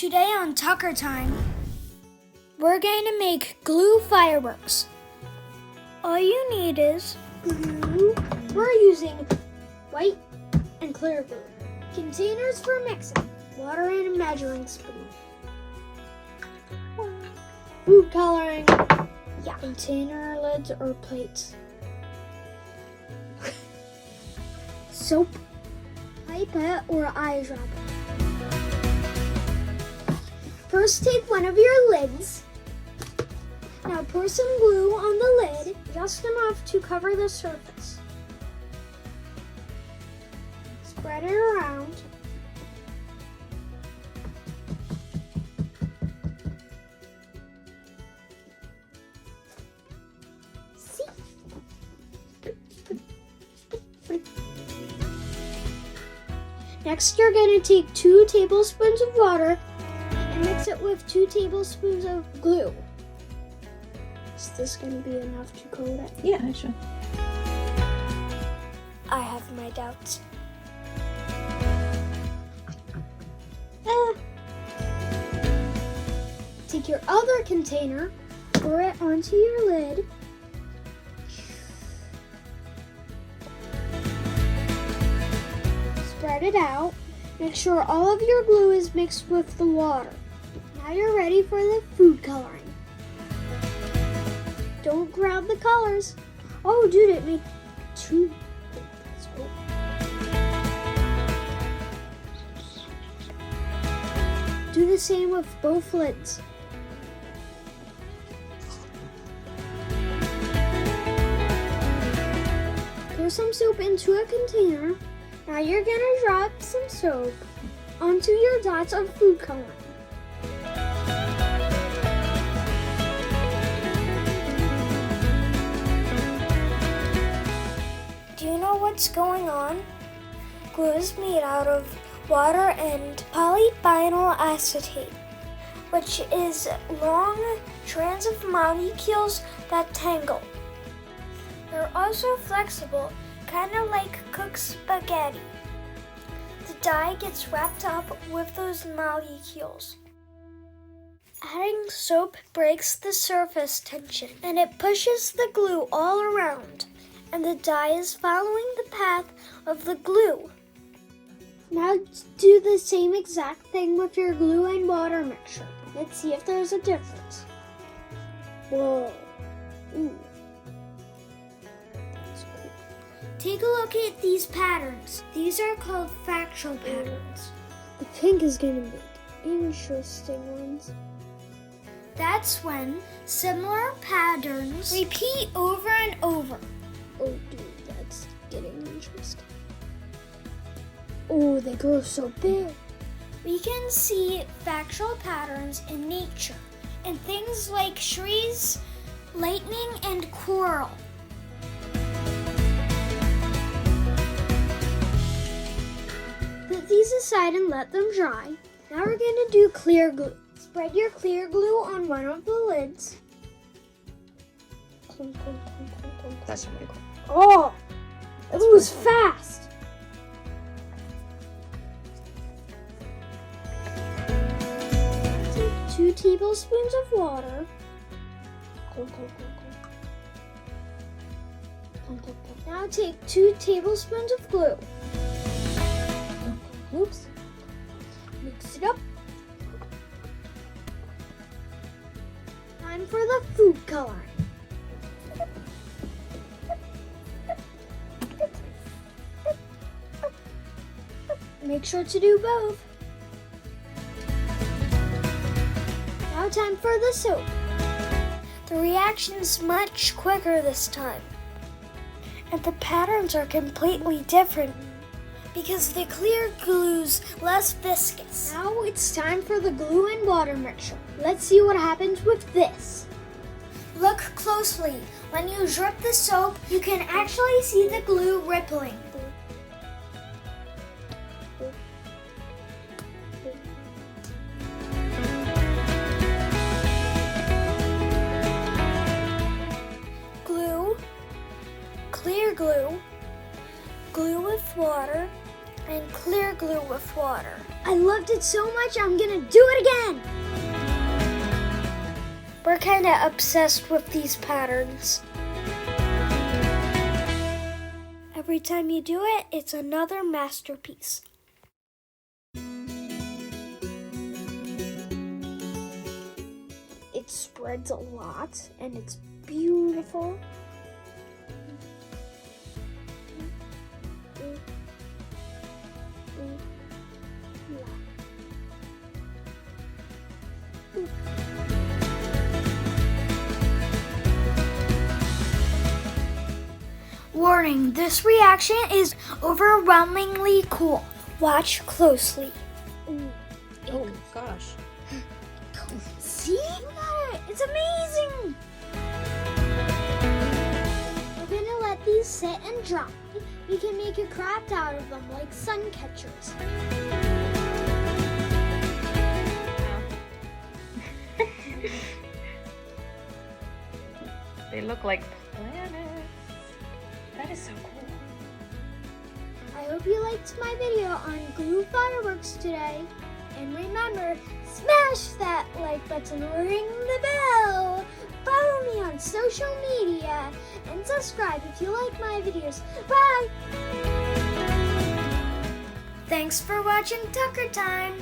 Today on Tucker Time, we're going to make glue fireworks. All you need is glue. We're using white and clear glue. Containers for mixing, water and a measuring spoon. Food coloring. Yeah. Container lids or plates. Soap, pipette or eyedropper. First, take one of your lids. Now pour some glue on the lid, just enough to cover the surface. Spread it around. See? Next, you're going to take 2 tablespoons of water and mix it with 2 tablespoons of glue. Is this going to be enough to coat it? Yeah, sure. I have my doubts. Take your other container, pour it onto your lid. Spread it out. Make sure all of your glue is mixed with the water. Now you're ready for the food coloring. Don't grab the colors. Oh, dude, it made 2. That's cool. Do the same with both lids. Pour some soap into a container. Now you're gonna drop some soap onto your dots of food coloring. Do you know what's going on? Glue is made out of water and polyvinyl acetate, which is long strands of molecules that tangle. They're also flexible, kind of like cooked spaghetti. The dye gets wrapped up with those molecules. Adding soap breaks the surface tension, and it pushes the glue all around, and the dye is following the path of the glue. Now do the same exact thing with your glue and water mixture. Let's see if there's a difference. Whoa. Ooh. Take a look at these patterns. These are called fractal patterns. The pink is going to make interesting ones. That's when similar patterns repeat over and over. Oh, dude, that's getting interesting. Oh, they grow so big. We can see fractal patterns in nature, in things like trees, lightning, and coral. Put these aside and let them dry. Now we're going to do clear glue. Spread your clear glue on one of the lids. Clunk, clunk, clunk, clunk, clunk. That's really cool. Oh, it was fast. Take 2 tablespoons of water. Clunk, clunk, clunk, clunk. Clunk, clunk, clunk. Now take 2 tablespoons of glue. Oops. Mix it up. Time for the food coloring. Make sure to do both. Now time for the soap. The reaction's much quicker this time. And the patterns are completely different because the clear glue's less viscous. Now it's time for the glue and water mixture. Let's see what happens with this. Look closely. When you drip the soap, you can actually see the glue rippling. Glue, clear glue, glue with water, and clear glue with water. I loved it so much, I'm gonna do it again. We're kind of obsessed with these patterns. Every time you do it, it's another masterpiece. It spreads a lot and it's beautiful. Warning, this reaction is overwhelmingly cool. Watch closely. Oh gosh. See? Look at it. It's amazing. We're gonna let these sit and dry. We can make a craft out of them like sun catchers. They look like planets. That is so cool. I hope you liked my video on glue fireworks today. And remember, smash that like button, ring the bell, follow me on social media, and subscribe if you like my videos. Bye! Thanks for watching Tucker Time.